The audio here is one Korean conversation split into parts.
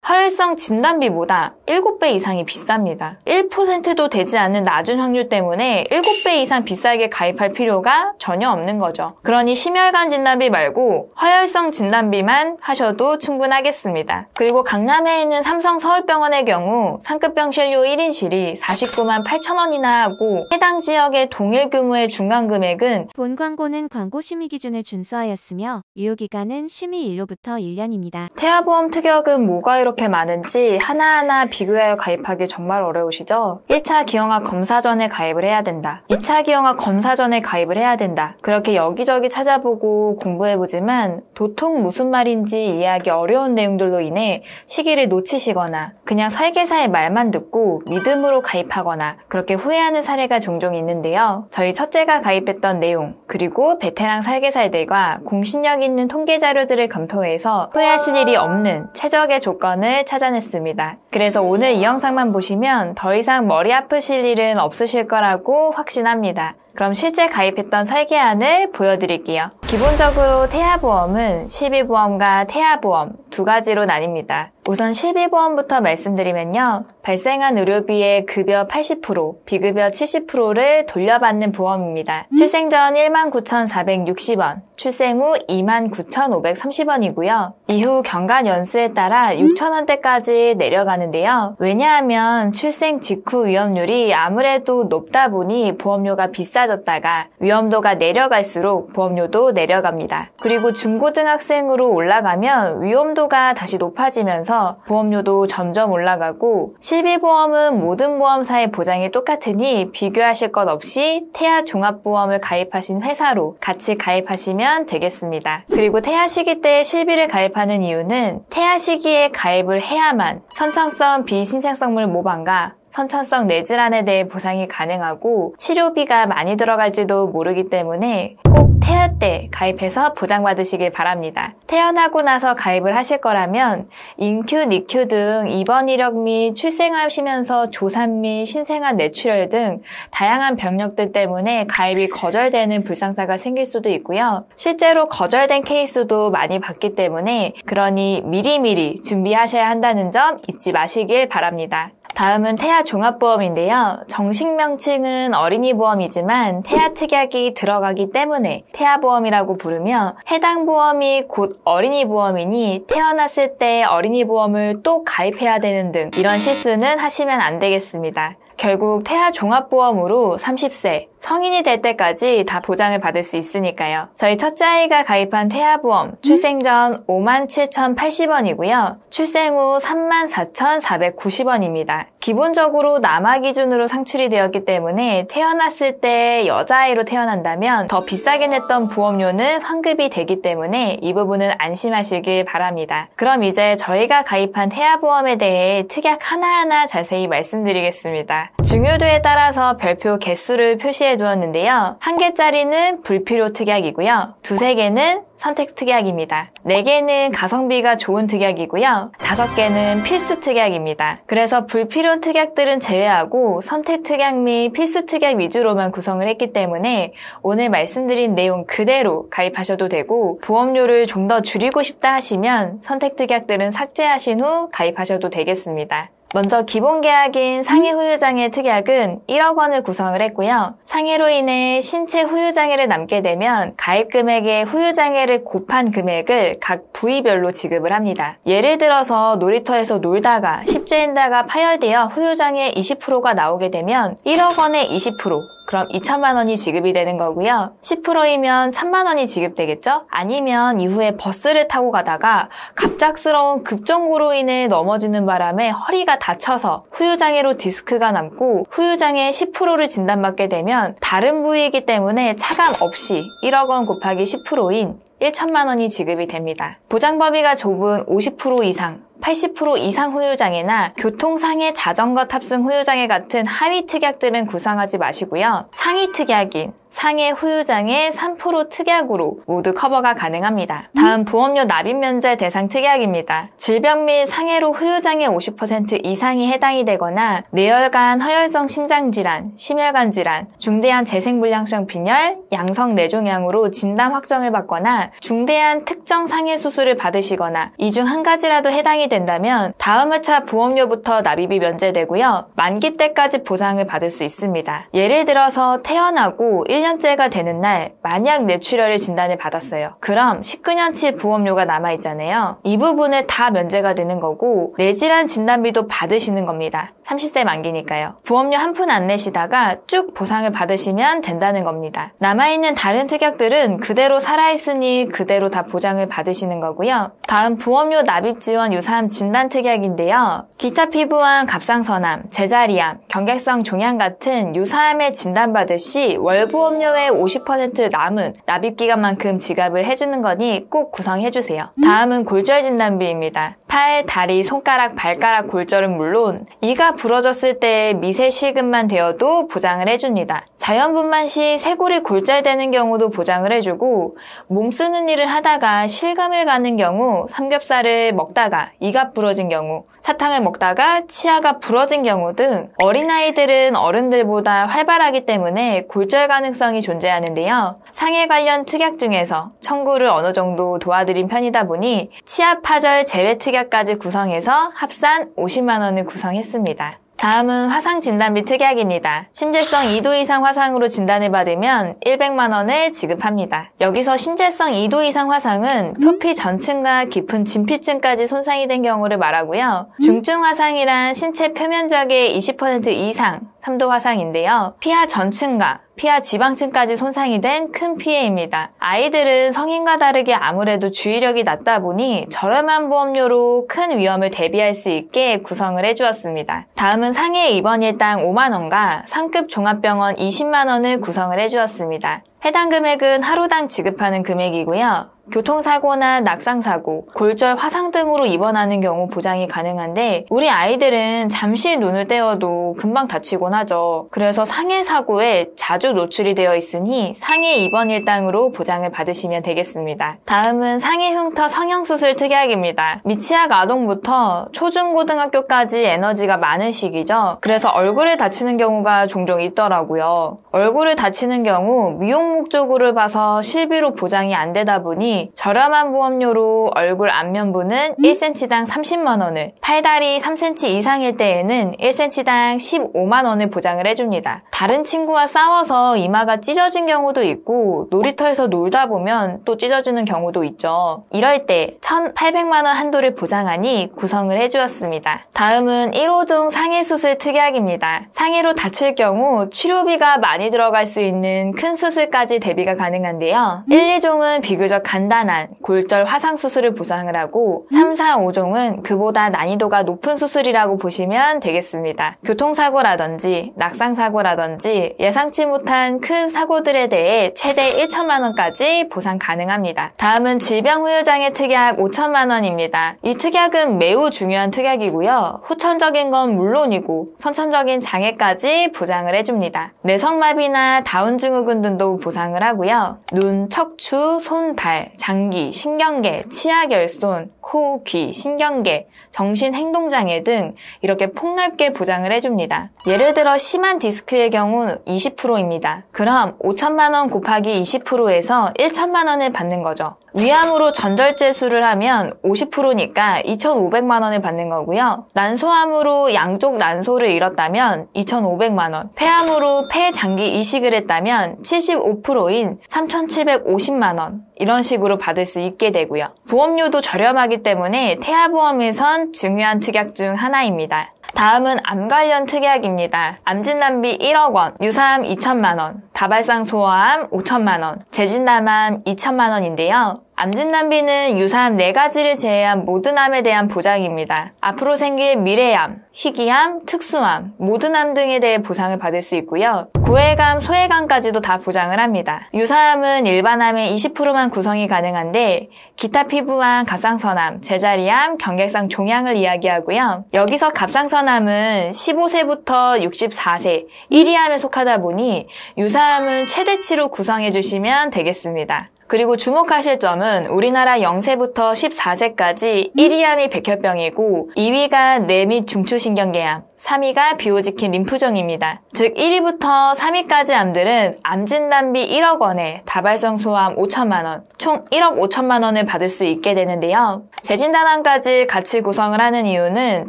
화혈성 진단비보다 7배 이상이 비쌉니다. 1%도 되지 않는 낮은 확률 때문에 7배 이상 비싸게 가입할 필요가 전혀 없는 거죠. 그러니 심혈관 진단비 말고 화혈성 진단비만 하셔도 충분하겠습니다. 그리고 강남에 있는 삼성 서울병원의 경우 상급병 진료 1인실이 49만 8천 원이나 하고 해당 지역의 동일 규모의 중간금액은 본 광고는 광고 심의 기준을 준수하였으며 유효기간은 심의일로부터 1년입니다. 태아보험 특약은 뭐가 이렇게 많은지 하나하나 비교하여 가입하기 정말 어려우시죠? 1차 기형아 검사 전에 가입을 해야 된다. 2차 기형아 검사 전에 가입을 해야 된다. 그렇게 여기저기 찾아보고 공부해보지만 도통 무슨 말인지 이해하기 어려운 내용들로 인해 시기를 놓치시거나 그냥 설계사의 말만 듣고 믿음으로 가입하거나 그렇게 후회하는 사례가 종종 있는데요. 저희 첫째가 가입했던 내용 그리고 베테랑 설계사들과 공신력 있는 통계 자료들을 검토해서 후회하실 일이 없는 최적의 조건을 찾아냈습니다. 그래서 오늘 이 영상만 보시면 더 이상 머리 아프실 일은 없으실 거라고 확신합니다. 그럼 실제 가입했던 설계안을 보여드릴게요. 기본적으로 태아보험은 실비보험과 태아보험 두 가지로 나뉩니다. 우선 실비보험부터 말씀드리면요. 발생한 의료비의 급여 80%, 비급여 70%를 돌려받는 보험입니다. 출생 전 19,460원, 출생 후 29,530원이고요. 이후 경과 연수에 따라 6,000원대까지 내려가는데요. 왜냐하면 출생 직후 위험률이 아무래도 높다 보니 보험료가 비싸졌다가 위험도가 내려갈수록 보험료도 내려갑니다. 그리고 중고등학생으로 올라가면 위험도가 다시 높아지면서 보험료도 점점 올라가고 실비보험은 모든 보험사의 보장이 똑같으니 비교하실 것 없이 태아종합보험을 가입하신 회사로 같이 가입하시면 되겠습니다. 그리고 태아 시기 때 실비를 가입하는 이유는 태아 시기에 가입을 해야만 선천성 비신생성물 모방과 선천성 뇌질환에 대해 보상이 가능하고 치료비가 많이 들어갈지도 모르기 때문에 꼭 태아 때 가입해서 보장받으시길 바랍니다. 태어나고 나서 가입을 하실 거라면 인큐, 니큐 등 입원 이력 및 출생하시면서 조산 및 신생아 뇌출혈 등 다양한 병력들 때문에 가입이 거절되는 불상사가 생길 수도 있고요. 실제로 거절된 케이스도 많이 봤기 때문에 그러니 미리미리 준비하셔야 한다는 점 잊지 마시길 바랍니다. 다음은 태아종합보험인데요. 정식 명칭은 어린이보험이지만 태아특약이 들어가기 때문에 태아보험이라고 부르며 해당 보험이 곧 어린이보험이니 태어났을 때 어린이보험을 또 가입해야 되는 등 이런 실수는 하시면 안 되겠습니다. 결국 태아종합보험으로 30세, 성인이 될 때까지 다 보장을 받을 수 있으니까요. 저희 첫째 아이가 가입한 태아보험, 출생 전 57,080원이고요. 출생 후 34,490원입니다. 기본적으로 남아 기준으로 상출이 되었기 때문에 태어났을 때 여자아이로 태어난다면 더 비싸게 냈던 보험료는 환급이 되기 때문에 이 부분은 안심하시길 바랍니다. 그럼 이제 저희가 가입한 태아보험에 대해 특약 하나하나 자세히 말씀드리겠습니다. 중요도에 따라서 별표 개수를 표시해 두었는데요. 1개짜리는 불필요 특약이고요. 2, 3개는 선택 특약입니다. 4개는 가성비가 좋은 특약이고요. 5개는 필수 특약입니다. 그래서 불필요 특약들은 제외하고 선택 특약 및 필수 특약 위주로만 구성을 했기 때문에 오늘 말씀드린 내용 그대로 가입하셔도 되고 보험료를 좀 더 줄이고 싶다 하시면 선택 특약들은 삭제하신 후 가입하셔도 되겠습니다. 먼저 기본 계약인 상해 후유장애 특약은 1억 원을 구성을 했고요. 상해로 인해 신체 후유장애를 남게 되면 가입 금액에 후유장애를 곱한 금액을 각 부위별로 지급을 합니다. 예를 들어서 놀이터에서 놀다가 십자인대가 파열되어 후유장애 20%가 나오게 되면 1억 원에 20%, 그럼 2천만 원이 지급이 되는 거고요. 10%이면 1,000만 원이 지급되겠죠? 아니면 이후에 버스를 타고 가다가 갑작스러운 급정고로 인해 넘어지는 바람에 허리가 다쳐서 후유장애로 디스크가 남고 후유장애 10%를 진단받게 되면 다른 부위이기 때문에 차감 없이 1억 원 곱하기 10%인 1천만 원이 지급이 됩니다. 보장 범위가 좁은 50% 이상, 80% 이상 후유장애나 교통상해 자전거 탑승 후유장애 같은 하위 특약들은 구상하지 마시고요. 상위 특약인 상해 후유장애 3% 특약으로 모두 커버가 가능합니다. 다음 보험료 납입 면제 대상 특약입니다. 질병 및 상해로 후유장애 50% 이상이 해당이 되거나 뇌혈관 허혈성 심장질환, 심혈관 질환, 중대한 재생불량성 빈혈, 양성 뇌종양으로 진단 확정을 받거나 중대한 특정 상해 수술을 받으시거나 이 중 한 가지라도 해당이 된다면 다음 회차 보험료부터 납입이 면제되고요. 만기 때까지 보상을 받을 수 있습니다. 예를 들어서 태어나고 1년째가 되는 날 만약 뇌출혈을 진단을 받았어요. 그럼 19년치 보험료가 남아있잖아요. 이 부분을 다 면제가 되는 거고 뇌질환 진단비도 받으시는 겁니다. 30세 만기니까요. 보험료 한 푼 안 내시다가 쭉 보상을 받으시면 된다는 겁니다. 남아있는 다른 특약들은 그대로 살아있으니 그대로 다 보장을 받으시는 거고요. 다음 보험료 납입 지원 유사암 진단 특약인데요. 기타 피부암, 갑상선암, 제자리암, 경객성 종양 같은 유사암에 진단받을 시 월보험료의 50% 남은 납입기간만큼 지급을 해주는 거니 꼭 구성해주세요. 다음은 골절 진단비입니다. 팔, 다리, 손가락, 발가락 골절은 물론 이가 부러졌을 때 미세 실금만 되어도 보장을 해줍니다. 자연분만 시 쇄골이 골절되는 경우도 보장을 해주고 몸 쓰는 일을 하다가 실금을 가는 경우 삼겹살을 먹다가 이가 부러진 경우 사탕을 먹다가 치아가 부러진 경우 등 어린아이들은 어른들보다 활발하기 때문에 골절 가능성이 존재하는데요. 상해 관련 특약 중에서 청구를 어느 정도 도와드린 편이다 보니 치아 파절 제외 특약까지 구성해서 합산 50만 원을 구성했습니다. 다음은 화상 진단비 특약입니다. 심재성 2도 이상 화상으로 진단을 받으면 100만 원을 지급합니다. 여기서 심재성 2도 이상 화상은 표피 전층과 깊은 진피층까지 손상이 된 경우를 말하고요. 중증 화상이란 신체 표면적의 20% 이상 3도 화상인데요. 피하 전층과 피하 지방층까지 손상이 된 큰 피해입니다. 아이들은 성인과 다르게 아무래도 주의력이 낮다 보니 저렴한 보험료로 큰 위험을 대비할 수 있게 구성을 해주었습니다. 다음은 상해 입원 일당 5만 원과 상급 종합병원 20만 원을 구성을 해주었습니다. 해당 금액은 하루당 지급하는 금액이고요. 교통사고나 낙상사고, 골절, 화상 등으로 입원하는 경우 보장이 가능한데 우리 아이들은 잠시 눈을 떼어도 금방 다치곤 하죠. 그래서 상해 사고에 자주 노출이 되어 있으니 상해 입원 일당으로 보장을 받으시면 되겠습니다. 다음은 상해 흉터 성형수술 특약입니다. 미취학 아동부터 초중고등학교까지 에너지가 많은 시기죠. 그래서 얼굴을 다치는 경우가 종종 있더라고요. 얼굴을 다치는 경우 미용 목적으로 봐서 실비로 보장이 안 되다 보니 저렴한 보험료로 얼굴 안면부는 1cm당 30만 원을, 팔다리 3cm 이상일 때에는 1cm당 15만 원을 보장을 해줍니다. 다른 친구와 싸워서 이마가 찢어진 경우도 있고 놀이터에서 놀다 보면 또 찢어지는 경우도 있죠. 이럴 때 1,800만 원 한도를 보장하니 구성을 해주었습니다. 다음은 1호종 상해수술 특약입니다. 상해로 다칠 경우 치료비가 많이 들어갈 수 있는 큰 수술까지 대비가 가능한데요. 1, 2종은 비교적 간단한 골절 화상 수술을 보상을 하고 3, 4, 5종은 그보다 난이도가 높은 수술이라고 보시면 되겠습니다. 교통사고라든지 낙상사고라든지 예상치 못한 큰 사고들에 대해 최대 1천만 원까지 보상 가능합니다. 다음은 질병후유장애 특약 5천만 원입니다. 이 특약은 매우 중요한 특약이고요. 후천적인 건 물론이고 선천적인 장애까지 보장을 해줍니다. 뇌성마비나 다운증후군 등도 보상을 하고요. 눈, 척추, 손, 발, 장기, 신경계, 치아결손, 코, 귀, 신경계, 정신행동장애 등 이렇게 폭넓게 보장을 해줍니다. 예를 들어 심한 디스크의 경우 20%입니다. 그럼 5천만 원 곱하기 20%에서 1천만 원을 받는 거죠. 위암으로 전절제술을 하면 50%니까 2,500만 원을 받는 거고요. 난소암으로 양쪽 난소를 잃었다면 2,500만 원, 폐암으로 폐 장기 이식을 했다면 75%인 3,750만 원 이런 식으로 받을 수 있게 되고요. 보험료도 저렴하기 때문에 태아보험에선 중요한 특약 중 하나입니다. 다음은 암 관련 특약입니다. 암진단비 1억 원, 유사암 2천만 원, 다발성 소아암 5천만 원, 재진담암 2천만 원인데요. 암진단비는 유사암 4가지를 제외한 모든 암에 대한 보장입니다. 앞으로 생길 미래암, 희귀암, 특수암, 모든 암 등에 대해 보상을 받을 수 있고요. 고해감, 소해감까지도 다 보장을 합니다. 유사암은 일반암의 20%만 구성이 가능한데 기타 피부암, 갑상선암, 제자리암, 경객성 종양을 이야기하고요. 여기서 갑상선암은 15세부터 64세, 1위암에 속하다 보니 유사암은 최대치로 구성해 주시면 되겠습니다. 그리고 주목하실 점은 우리나라 0세부터 14세까지 1위암이 백혈병이고 2위가 뇌 및 중추신경계암, 3위가 비호지킨 림프종입니다. 즉 1위부터 3위까지 암들은 암진단비 1억 원에 다발성 소암 5천만 원, 총 1억 5천만 원을 받을 수 있게 되는데요. 재진단암까지 같이 구성을 하는 이유는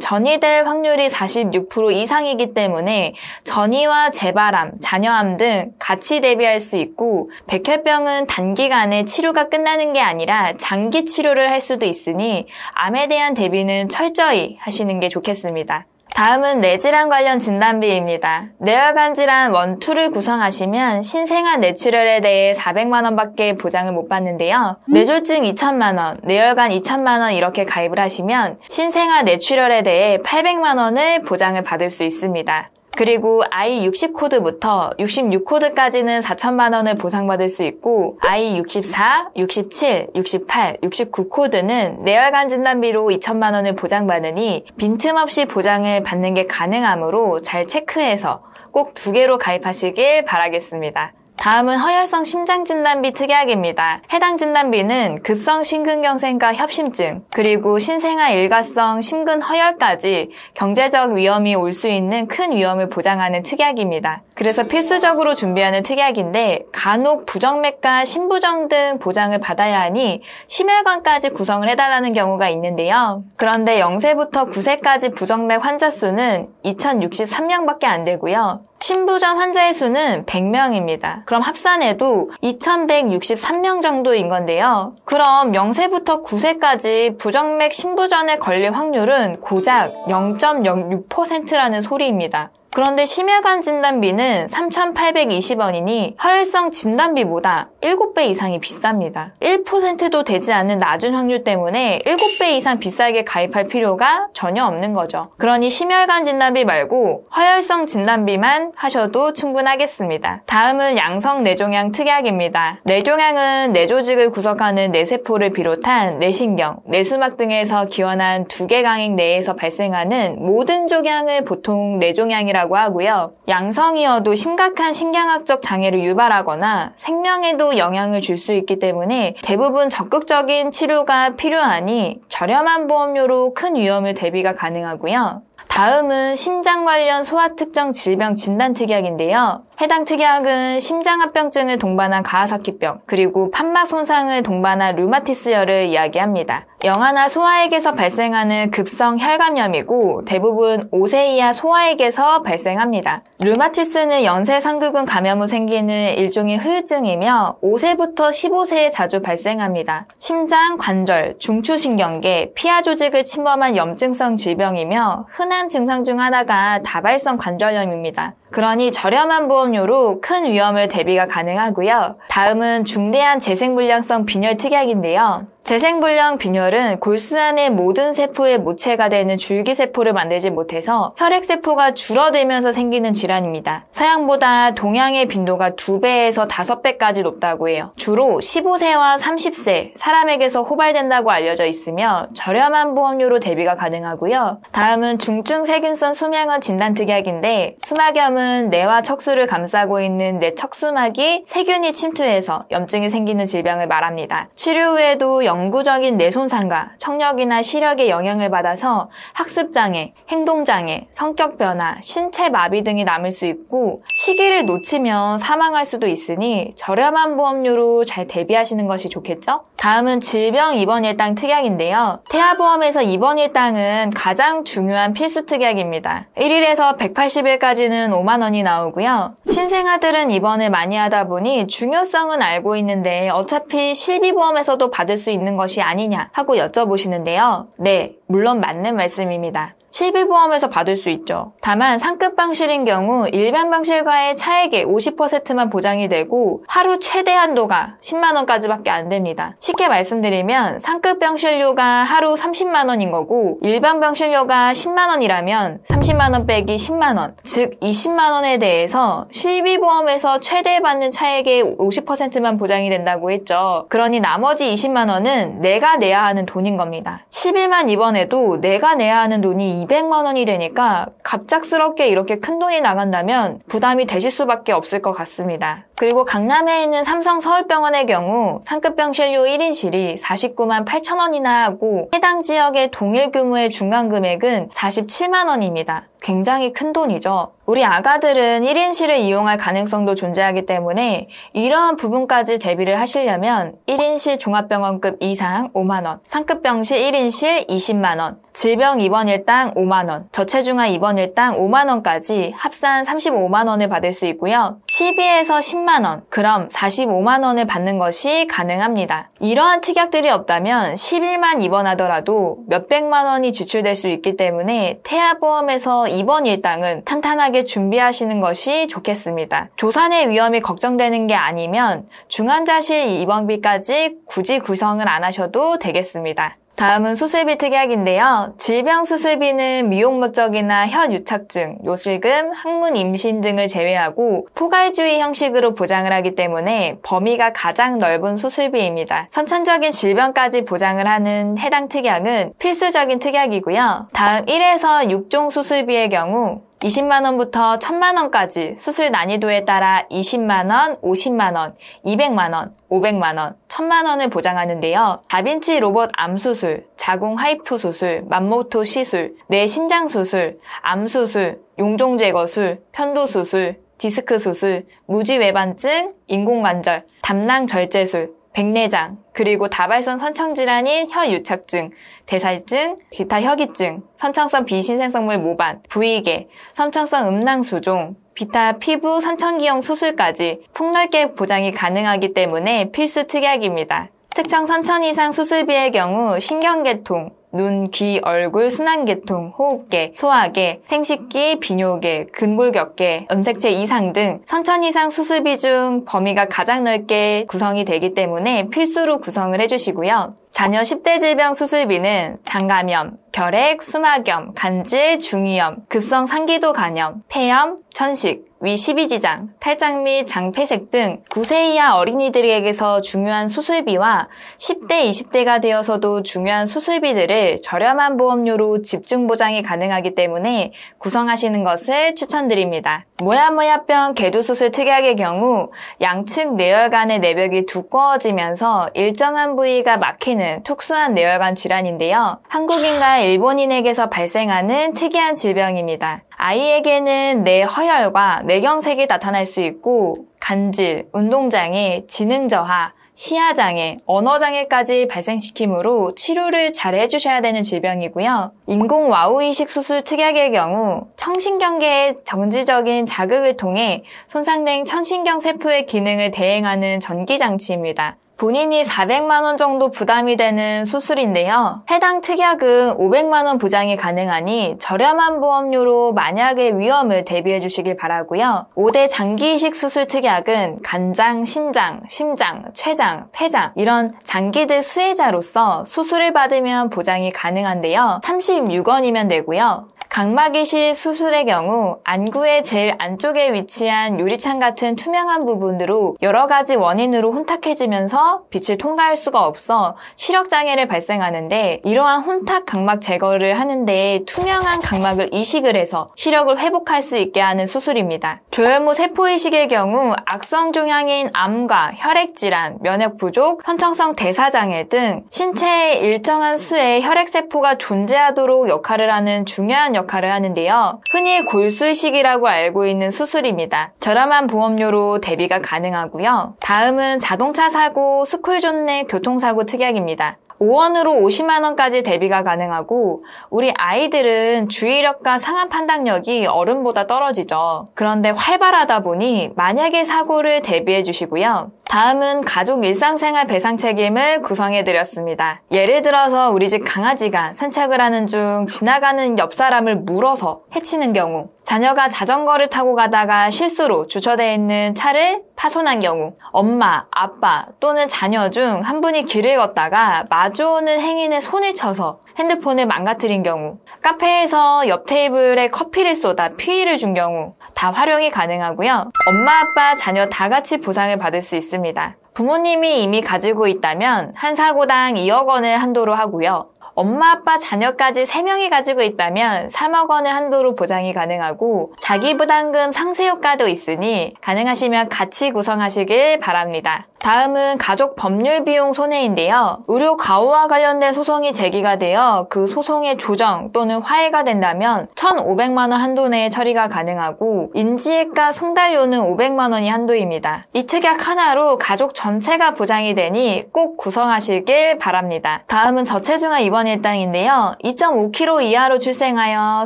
전이될 확률이 46% 이상이기 때문에 전이와 재발암, 잔여암 등 같이 대비할 수 있고 백혈병은 단기간에 치료가 끝나는 게 아니라 장기 치료를 할 수도 있으니 암에 대한 대비는 철저히 하시는 게 좋겠습니다. 다음은 뇌질환 관련 진단비입니다. 뇌혈관 질환 1, 2를 구성하시면 신생아 뇌출혈에 대해 400만 원밖에 보장을 못 받는데요. 뇌졸중 2천만 원, 뇌혈관 2천만 원 이렇게 가입을 하시면 신생아 뇌출혈에 대해 800만 원을 보장을 받을 수 있습니다. 그리고 I60코드부터 66코드까지는 4천만 원을 보상받을 수 있고 I64, 67, 68, 69코드는 뇌혈관 진단비로 2천만 원을 보장받으니 빈틈없이 보장을 받는 게 가능하므로 잘 체크해서 꼭 2개로 가입하시길 바라겠습니다. 다음은 허혈성 심장진단비 특약입니다. 해당 진단비는 급성 심근경색과 협심증, 그리고 신생아 일가성 심근허혈까지 경제적 위험이 올 수 있는 큰 위험을 보장하는 특약입니다. 그래서 필수적으로 준비하는 특약인데 간혹 부정맥과 심부정 등 보장을 받아야 하니 심혈관까지 구성을 해달라는 경우가 있는데요. 그런데 0세부터 9세까지 부정맥 환자 수는 2063명밖에 안 되고요. 심부전 환자의 수는 100명입니다. 그럼 합산해도 2163명 정도인 건데요. 그럼 0세부터 9세까지 부정맥 심부전에 걸릴 확률은 고작 0.06%라는 소리입니다. 그런데 심혈관 진단비는 3,820원이니 허혈성 진단비보다 7배 이상이 비쌉니다. 1%도 되지 않는 낮은 확률 때문에 7배 이상 비싸게 가입할 필요가 전혀 없는 거죠. 그러니 심혈관 진단비 말고 허혈성 진단비만 하셔도 충분하겠습니다. 다음은 양성 뇌종양 특약입니다. 뇌종양은 뇌조직을 구성하는 뇌세포를 비롯한 뇌신경, 뇌수막 등에서 기원한 두개강액 내에서 발생하는 모든 종양을 보통 뇌종양이라고 하고요. 양성이어도 심각한 신경학적 장애를 유발하거나 생명에도 영향을 줄 수 있기 때문에 대부분 적극적인 치료가 필요하니 저렴한 보험료로 큰 위험을 대비가 가능하고요. 다음은 심장 관련 소아 특정 질병 진단 특약인데요. 해당 특약은 심장합병증을 동반한 가와사키병, 그리고 판막 손상을 동반한 류마티스열을 이야기합니다. 영아나 소아에게서 발생하는 급성 혈감염이고 대부분 5세 이하 소아에게서 발생합니다. 류마티스는 연쇄상극은 감염 후 생기는 일종의 후유증이며 5세부터 15세에 자주 발생합니다. 심장, 관절, 중추신경계, 피하 조직을 침범한 염증성 질병이며 흔한 증상 중 하나가 다발성 관절염입니다. 그러니 저렴한 보험료로 큰 위험을 대비가 가능하고요. 다음은 중대한 재생불량성 빈혈 특약인데요. 재생불량 빈혈은 골수 안의 모든 세포의 모체가 되는 줄기세포를 만들지 못해서 혈액세포가 줄어들면서 생기는 질환입니다. 서양보다 동양의 빈도가 2배에서 5배까지 높다고 해요. 주로 15세와 30세 사람에게서 호발된다고 알려져 있으며 저렴한 보험료로 대비가 가능하고요. 다음은 중증 세균성 수명원 진단 특약인데 수막염은 뇌와 척수를 감싸고 있는 뇌 척수막이 세균이 침투해서 염증이 생기는 질병을 말합니다. 치료 후에도 영구적인 뇌 손상과 청력이나 시력에 영향을 받아서 학습장애, 행동장애, 성격변화, 신체 마비 등이 남을 수 있고 시기를 놓치면 사망할 수도 있으니 저렴한 보험료로 잘 대비하시는 것이 좋겠죠? 다음은 질병 입원 일당 특약인데요. 태아보험에서 입원 일당은 가장 중요한 필수 특약입니다. 1일에서 180일까지는 5만 원이 나오고요. 신생아들은 입원을 많이 하다 보니 중요성은 알고 있는데 어차피 실비보험에서도 받을 수 있는 것이 아니냐 하고 여쭤보시는데요. 네, 물론 맞는 말씀입니다. 실비보험에서 받을 수 있죠. 다만 상급 병실인 경우 일반 병실과의 차액의 50%만 보장이 되고 하루 최대 한도가 10만 원까지밖에 안 됩니다. 쉽게 말씀드리면 상급 병실료가 하루 30만 원인 거고 일반 병실료가 10만 원이라면 30만 원 빼기 10만 원, 즉 20만 원에 대해서 실비보험에서 최대 받는 차액의 50%만 보장이 된다고 했죠. 그러니 나머지 20만 원은 내가 내야 하는 돈인 겁니다. 10일만 입원해도 내가 내야 하는 돈이 200만 원이 되니까 갑작스럽게 이렇게 큰 돈이 나간다면 부담이 되실 수밖에 없을 것 같습니다. 그리고 강남에 있는 삼성 서울병원의 경우 상급 병실료 1인실이 49만 8천 원이나 하고 해당 지역의 동일 규모의 중간 금액은 47만 원입니다. 굉장히 큰 돈이죠. 우리 아가들은 1인실을 이용할 가능성도 존재하기 때문에 이러한 부분까지 대비를 하시려면 1인실 종합병원급 이상 5만 원, 상급 병실 1인실 20만 원, 질병 입원일당 5만 원, 저체중아 입원일당 5만 원까지 합산 35만 원을 받을 수 있고요. 실비에서 10만 원, 그럼 45만 원을 받는 것이 가능합니다. 이러한 특약들이 없다면 10일만 입원하더라도 몇백만 원이 지출될 수 있기 때문에 태아보험에서 입원 일당은 탄탄하게 준비하시는 것이 좋겠습니다. 조산의 위험이 걱정되는 게 아니면 중환자실 입원비까지 굳이 구성을 안 하셔도 되겠습니다. 다음은 수술비 특약인데요. 질병 수술비는 미용 목적이나 혀 유착증, 요실금, 항문 임신 등을 제외하고 포괄주의 형식으로 보장을 하기 때문에 범위가 가장 넓은 수술비입니다. 선천적인 질병까지 보장을 하는 해당 특약은 필수적인 특약이고요. 다음 1에서 6종 수술비의 경우 20만 원부터 1000만 원까지 수술 난이도에 따라 20만 원, 50만 원, 200만 원, 500만 원, 1000만 원을 보장하는데요. 다빈치 로봇 암 수술, 자궁 하이프 수술, 맘모토 시술, 뇌 심장 수술, 암 수술, 용종 제거술, 편도 수술, 디스크 수술, 무지외반증, 인공관절, 담낭 절제술, 백내장, 그리고 다발성 선청질환인 혀유착증, 대살증, 기타 혀기증, 선청성 비신생성물 모반, 부위계, 선청성 음낭수종, 기타 피부 선청기형 수술까지 폭넓게 보장이 가능하기 때문에 필수 특약입니다. 특정 선천 이상 수술비의 경우 신경계통, 눈, 귀, 얼굴, 순환계통, 호흡계, 소화계, 생식기, 비뇨계, 근골격계, 염색체 이상 등 선천 이상 수술비 중 범위가 가장 넓게 구성이 되기 때문에 필수로 구성을 해주시고요. 자녀 10대 질병 수술비는 장감염, 결핵, 수막염, 간질, 중이염, 급성 상기도 간염, 폐염, 천식, 위 12지장, 탈장 및 장폐색 등 9세 이하 어린이들에게서 중요한 수술비와 10대, 20대가 되어서도 중요한 수술비들을 저렴한 보험료로 집중 보장이 가능하기 때문에 구성하시는 것을 추천드립니다. 모야모야병 개두수술 특약의 경우 양측 뇌혈관의 내벽이 두꺼워지면서 일정한 부위가 막히는 특수한 뇌혈관 질환인데요. 한국인과 일본인에게서 발생하는 특이한 질병입니다. 아이에게는 뇌 허혈과 뇌경색이 나타날 수 있고 간질, 운동장애, 지능저하, 시야장애, 언어장애까지 발생시키므로 치료를 잘 해주셔야 되는 질병이고요. 인공와우이식 수술 특약의 경우 청신경계의 정지적인 자극을 통해 손상된 천신경 세포의 기능을 대행하는 전기장치입니다. 본인이 400만 원 정도 부담이 되는 수술인데요. 해당 특약은 500만 원 보장이 가능하니 저렴한 보험료로 만약의 위험을 대비해 주시길 바라고요. 5대 장기이식 수술 특약은 간장, 신장, 심장, 췌장, 폐장 이런 장기들 수혜자로서 수술을 받으면 보장이 가능한데요. 36원이면 되고요. 각막이식 수술의 경우 안구의 제일 안쪽에 위치한 유리창 같은 투명한 부분으로 여러 가지 원인으로 혼탁해지면서 빛을 통과할 수가 없어 시력장애를 발생하는데 이러한 혼탁 각막 제거를 하는데 투명한 각막을 이식을 해서 시력을 회복할 수 있게 하는 수술입니다. 조혈모 세포이식의 경우 악성 종양인 암과 혈액질환, 면역부족, 선청성 대사장애 등 신체의 일정한 수의 혈액세포가 존재하도록 역할을 하는 중요한 역할을 하는데요. 흔히 골수이식이라고 알고 있는 수술입니다. 저렴한 보험료로 대비가 가능하고요. 다음은 자동차 사고, 스쿨존 내 교통사고 특약입니다. 5원으로 50만 원까지 대비가 가능하고 우리 아이들은 주의력과 상황 판단력이 어른보다 떨어지죠. 그런데 활발하다 보니 만약의 사고를 대비해 주시고요. 다음은 가족 일상생활 배상 책임을 구성해 드렸습니다. 예를 들어서 우리 집 강아지가 산책을 하는 중 지나가는 옆 사람을 물어서 해치는 경우, 자녀가 자전거를 타고 가다가 실수로 주차되어 있는 차를 파손한 경우, 엄마, 아빠 또는 자녀 중 한 분이 길을 걷다가 마주오는 행인의 손을 쳐서 핸드폰을 망가뜨린 경우, 카페에서 옆 테이블에 커피를 쏟아 피해를 준 경우 다 활용이 가능하고요. 엄마, 아빠, 자녀 다 같이 보상을 받을 수 있습니다. 부모님이 이미 가지고 있다면 한 사고당 2억 원을 한도로 하고요. 엄마, 아빠, 자녀까지 3명이 가지고 있다면 3억 원을 한도로 보장이 가능하고 자기 부담금 상세 효과도 있으니 가능하시면 같이 구성하시길 바랍니다. 다음은 가족 법률 비용 손해인데요. 의료 과오와 관련된 소송이 제기가 되어 그 소송의 조정 또는 화해가 된다면 1,500만 원 한도 내에 처리가 가능하고 인지액과 송달료는 500만 원이 한도입니다. 이 특약 하나로 가족 전체가 보장이 되니 꼭 구성하시길 바랍니다. 다음은 저체중아 입원 일당인데요. 2.5kg 이하로 출생하여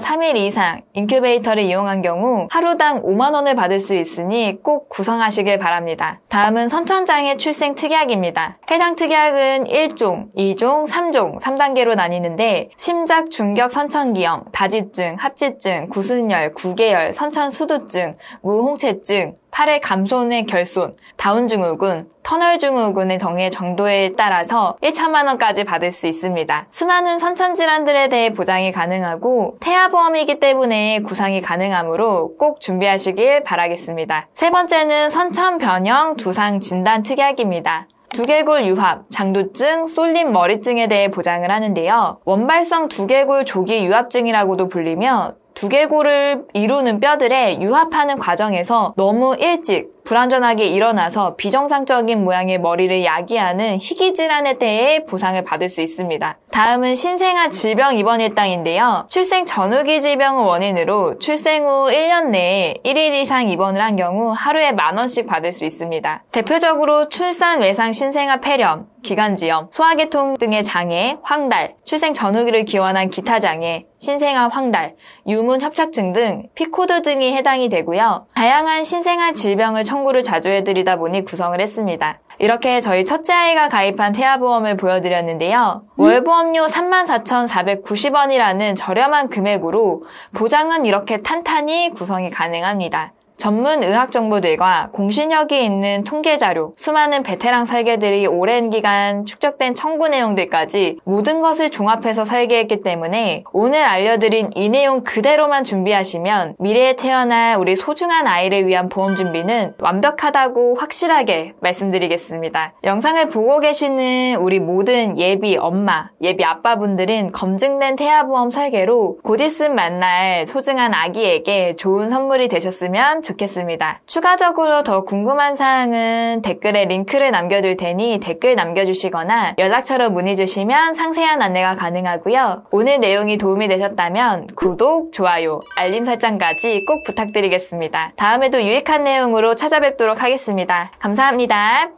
3일 이상 인큐베이터를 이용한 경우 하루당 5만 원을 받을 수 있으니 꼭 구성하시길 바랍니다. 다음은 선천장애 출생 특약입니다. 해당 특약은 1종, 2종, 3종, 3단계로 나뉘는데 심작 중격 선천기형, 다지증, 합지증, 구순열, 구개열, 선천수두증, 무홍체증, 팔의 감손의 결손, 다운증후군, 터널증후군의 등의 정도에 따라서 1천만 원까지 받을 수 있습니다. 수많은 선천질환들에 대해 보장이 가능하고 태아보험이기 때문에 구상이 가능하므로 꼭 준비하시길 바라겠습니다. 세 번째는 선천변형 두상 진단 특약입니다. 두개골 유합, 장두증, 쏠림 머리증에 대해 보장을 하는데요. 원발성 두개골 조기 유합증이라고도 불리며 두개골을 이루는 뼈들의 유합하는 과정에서 너무 일찍 불완전하게 일어나서 비정상적인 모양의 머리를 야기하는 희귀질환에 대해 보상을 받을 수 있습니다. 다음은 신생아 질병 입원 일당인데요. 출생 전후기 질병을 원인으로 출생 후 1년 내에 1일 이상 입원을 한 경우 하루에 10,000원씩 받을 수 있습니다. 대표적으로 출산 외상 신생아 폐렴, 기관지염, 소화계통 등의 장애, 황달, 출생 전후기를 기원한 기타 장애, 신생아 황달, 유문 협착증 등 피코드 등이 해당이 되고요. 다양한 신생아 질병을 청구를 자주 해드리다 보니 구성을 했습니다. 이렇게 저희 첫째 아이가 가입한 태아보험을 보여드렸는데요. 월보험료 34,490원이라는 저렴한 금액으로 보장은 이렇게 탄탄히 구성이 가능합니다. 전문 의학 정보들과 공신력이 있는 통계 자료, 수많은 베테랑 설계들이 오랜 기간 축적된 청구 내용들까지 모든 것을 종합해서 설계했기 때문에 오늘 알려드린 이 내용 그대로만 준비하시면 미래에 태어날 우리 소중한 아이를 위한 보험 준비는 완벽하다고 확실하게 말씀드리겠습니다. 영상을 보고 계시는 우리 모든 예비 엄마, 예비 아빠분들은 검증된 태아보험 설계로 곧 있으면 만날 소중한 아기에게 좋은 선물이 되셨으면 좋겠습니다. 추가적으로 더 궁금한 사항은 댓글에 링크를 남겨둘 테니 댓글 남겨주시거나 연락처로 문의 주시면 상세한 안내가 가능하고요. 오늘 내용이 도움이 되셨다면 구독, 좋아요, 알림 설정까지 꼭 부탁드리겠습니다. 다음에도 유익한 내용으로 찾아뵙도록 하겠습니다. 감사합니다.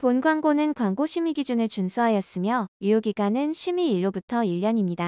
본 광고는 광고 심의 기준을 준수하였으며 유효기간은 심의 일로부터 1년입니다.